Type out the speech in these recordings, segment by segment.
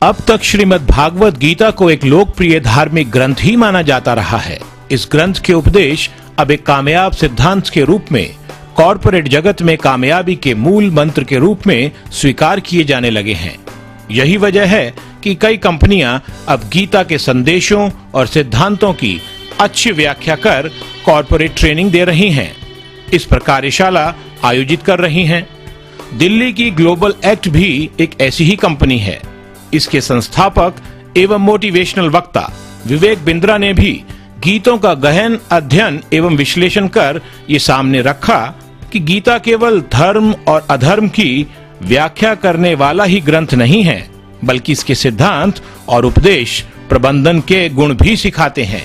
अब तक श्रीमद् भागवत गीता को एक लोकप्रिय धार्मिक ग्रंथ ही माना जाता रहा है। इस ग्रंथ के उपदेश अब एक कामयाब सिद्धांत के रूप में कॉरपोरेट जगत में कामयाबी के मूल मंत्र के रूप में स्वीकार किए जाने लगे हैं। यही वजह है कि कई कंपनियां अब गीता के संदेशों और सिद्धांतों की अच्छी व्याख्या कर कॉरपोरेट ट्रेनिंग दे रही हैं। इस पर कार्यशाला आयोजित कर रही हैं। दिल्ली की ग्लोबल एक्ट भी एक ऐसी ही कंपनी है। इसके संस्थापक एवं मोटिवेशनल वक्ता विवेक बिंद्रा ने भी गीतों का गहन अध्ययन एवं विश्लेषण कर ये सामने रखा कि गीता केवल धर्म और अधर्म की व्याख्या करने वाला ही ग्रंथ नहीं है, बल्कि इसके सिद्धांत और उपदेश प्रबंधन के गुण भी सिखाते हैं।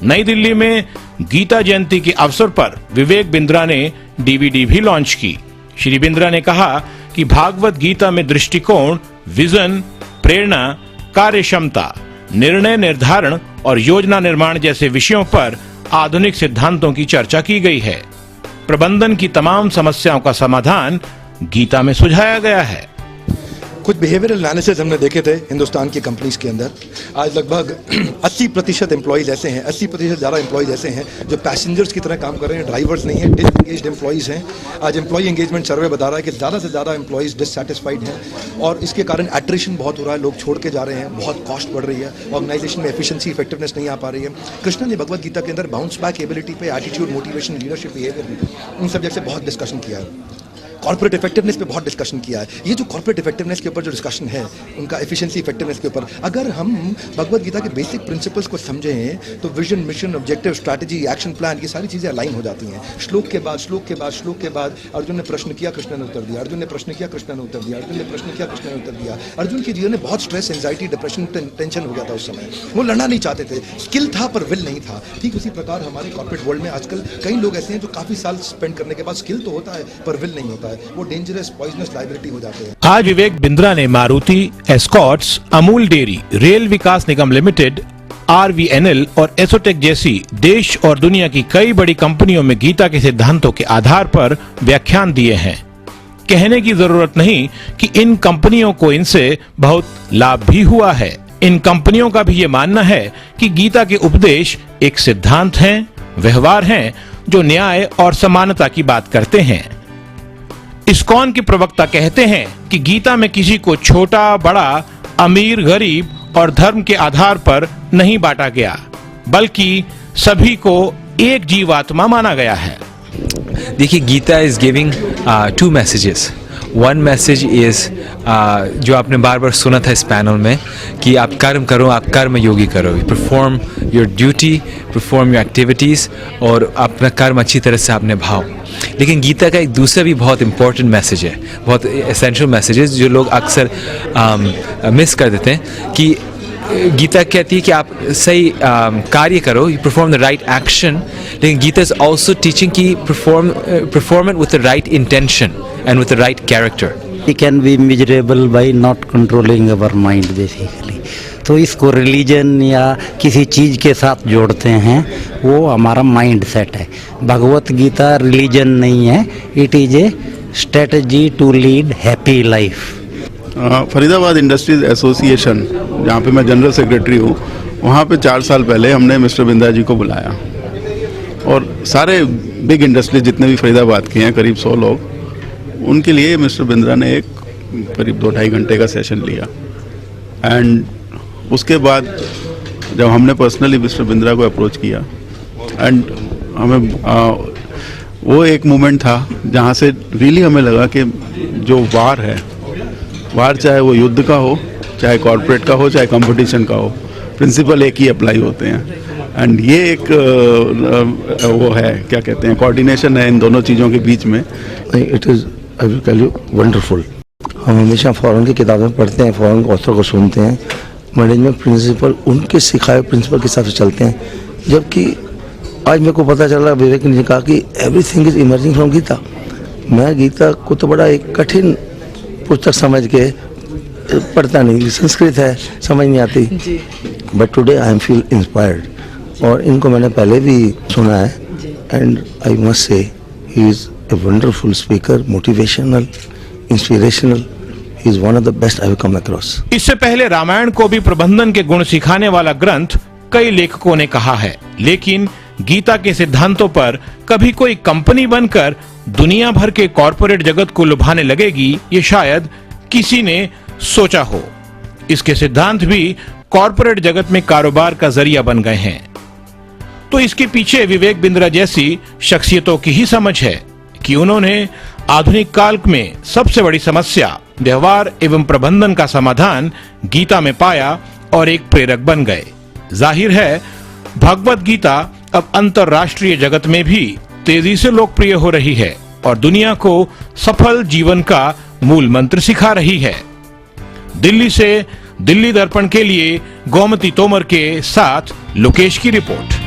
नई दिल्ली में गीता जयंती के अवसर पर विवेक बिंद्रा ने डीवीडी भी लॉन्च की। श्री बिंद्रा ने कहा कि भागवत गीता में दृष्टिकोण, विजन, प्रेरणा, कार्य क्षमता, निर्णय निर्धारण और योजना निर्माण जैसे विषयों पर आधुनिक सिद्धांतों की चर्चा की गई है। प्रबंधन की तमाम समस्याओं का समाधान गीता में सुझाया गया है। कुछ बिहेवियरल एनालिसिस हमने देखे थे हिंदुस्तान की कंपनीज के अंदर। आज लगभग 80% एम्प्लॉइज ऐसे हैं, 80% ज़्यादा एम्प्लॉइज ऐसे हैं जो पैसेंजर्स की तरह काम कर रहे हैं, ड्राइवर्स नहीं हैं, डिसएंगेज्ड एम्प्लॉइज हैं। आज एम्प्लॉय एंगेजमेंट सर्वे बता रहा है कि ज़्यादा से ज़्यादा एम्प्लॉइज डिससेटिस्फाइड हैं और इसके कारण एट्रिशन बहुत हो रहा है, लोग छोड़ के जा रहे हैं, बहुत कॉस्ट बढ़ रही है, ऑर्गेनाइजेशन में एफिशिएंसी इफेक्टिवनेस नहीं आ पा रही है। कृष्ण ने भगवत गीता के अंदर बाउंस बैक एबिलिटी पे, एटीट्यूड, मोटिवेशन, लीडरशिप, बिहेवियर, उन सब्जेक्ट से बहुत डिस्कशन किया है। कॉर्पोरेट इफेक्टिवनेस पे बहुत डिस्कशन किया है। ये जो कॉर्पोरेट इफेक्टिवनेस के ऊपर जो डिस्कशन है, उनका एफिशिएंसी इफेक्टिवनेस के ऊपर, अगर हम भगवत गीता के बेसिक प्रिंसिपल्स को समझें तो vision, mission, objective, strategy, action plan, ये सारी चीज़ें अलाइन हो जाती हैं। श्लोक के बाद श्लोक के बाद श्लोक के बाद अर्जुन ने प्रश्न किया, कृष्ण ने उत्तर दिया, अर्जुन ने प्रश्न किया, कृष्ण ने उत्तर दिया, अर्जुन ने प्रश्न किया, कृष्ण ने उत्तर दिया। अर्जुन के जीवन में बहुत स्ट्रेस, एंजाइटी, डिप्रेशन, टेंशन हो गया था उस समय। वो लड़ना नहीं चाहते थे, स्किल था पर विल नहीं था। ठीक उसी प्रकार हमारे कॉर्पोरेट वर्ल्ड में आजकल कई लोग ऐसे हैं जो काफ़ी साल स्पेंड करने के बाद स्किल तो होता है पर विल नहीं होता है, वो डेंजरस पॉइजनस लायबिलिटी हो जाते हैं। आज विवेक बिंद्रा ने Maruti, Escorts, Amul dairy, Rail Vikas Nigam Limited, RVNL और एसोटेक जैसी देश और दुनिया की कई बड़ी कंपनियों में गीता के सिद्धांतों के आधार पर व्याख्यान दिए हैं। कहने की जरूरत नहीं कि इन कंपनियों को इनसे बहुत लाभ भी हुआ है। इन कंपनियों का भी ये मानना है कि गीता के उपदेश एक सिद्धांत हैं, व्यवहार हैं जो न्याय और समानता की बात करते हैं। इस्कॉन के प्रवक्ता कहते हैं कि गीता में किसी को छोटा, बड़ा, अमीर, गरीब और धर्म के आधार पर नहीं बांटा गया, बल्कि सभी को एक जीवात्मा माना गया है। देखिए, Gita is giving two messages. One message is जो आपने बार बार सुना था इस पैनल में कि आप कर्म करो, आप कर्म योगी करो, perform your duty, perform your activities और अपना कर्म अच्छी तरह से आप निभाओ। लेकिन गीता का एक दूसरा भी बहुत इंपॉर्टेंट मैसेज है, बहुत एसेंशियल मैसेज है जो लोग अक्सर मिस कर देते हैं कि गीता कहती है कि आप सही कार्य करो, you perform the right action, लेकिन गीता इज ऑल्सो टीचिंग कि perform it with the right intention and with the right character. We can be miserable by not controlling our mind basically। तो इसको रिलीजन या किसी चीज़ के साथ जोड़ते हैं, वो हमारा माइंड सेट है। भगवत गीता रिलीजन नहीं है, it is a strategy to lead happy life. Faridabad industries association, जहाँ पे मैं जनरल सेक्रेटरी हूँ, वहाँ पे 4 साल पहले हमने मिस्टर बिंद्रा जी को बुलाया और सारे बिग इंडस्ट्री जितने भी फरीदाबाद के हैं, करीब 100 लोग, उनके लिए मिस्टर बिंद्रा ने एक करीब 2-2.5 घंटे का सेशन लिया। एंड उसके बाद जब हमने पर्सनली मिस्टर बिंद्रा को अप्रोच किया एंड हमें वो एक मोमेंट था जहाँ से रियली हमें लगा कि जो वार है, वार चाहे वो युद्ध का हो, चाहे कॉर्पोरेट का हो, चाहे कंपटीशन का हो, प्रिंसिपल एक ही अप्लाई होते हैं। एंड ये एक वो है, क्या कहते हैं, कोऑर्डिनेशन है इन दोनों चीज़ों के बीच में। It is, I will tell you, wonderful. हम हमेशा फॉरेन की किताबें पढ़ते हैं, फॉरेन के ऑथर को सुनते हैं, मैनेजमेंट प्रिंसिपल उनके सिखाए प्रिंसिपल के हिसाब से चलते हैं, जबकि आज मेरे को पता चला, विवेक ने कहा कि everything is emerging from Gita. मैं गीता को तो बड़ा एक कठिन पुस्तक समझ के पढ़ता नहीं, संस्कृत है, समझ नहीं आती, but today I am feel inspired. और इनको मैंने पहले भी सुना है and I must say he is a wonderful speaker, motivational, inspirational. is one of the best I've come across. इससे पहले रामायण को भी प्रबंधन के गुण सिखाने वाला ग्रंथ कई लेखकों ने कहा है, लेकिन गीता के सिद्धांतों पर कभी कोई कंपनी बनकर दुनिया भर के कॉरपोरेट जगत को लुभाने लगेगी, ये शायद किसी ने सोचा हो। इसके सिद्धांत भी कॉरपोरेट जगत में कारोबार का जरिया बन गए हैं। तो इसके पीछे विवेक बिंद्रा जैसी शख्सियतों की ही समझ है कि उन्होंने आधुनिक काल में सबसे बड़ी समस्या व्यवहार एवं प्रबंधन का समाधान गीता में पाया और एक प्रेरक बन गए। जाहिर है भगवत गीता अब अंतरराष्ट्रीय जगत में भी तेजी से लोकप्रिय हो रही है और दुनिया को सफल जीवन का मूल मंत्र सिखा रही है। दिल्ली से दिल्ली दर्पण के लिए गोमती तोमर के साथ लोकेश की रिपोर्ट।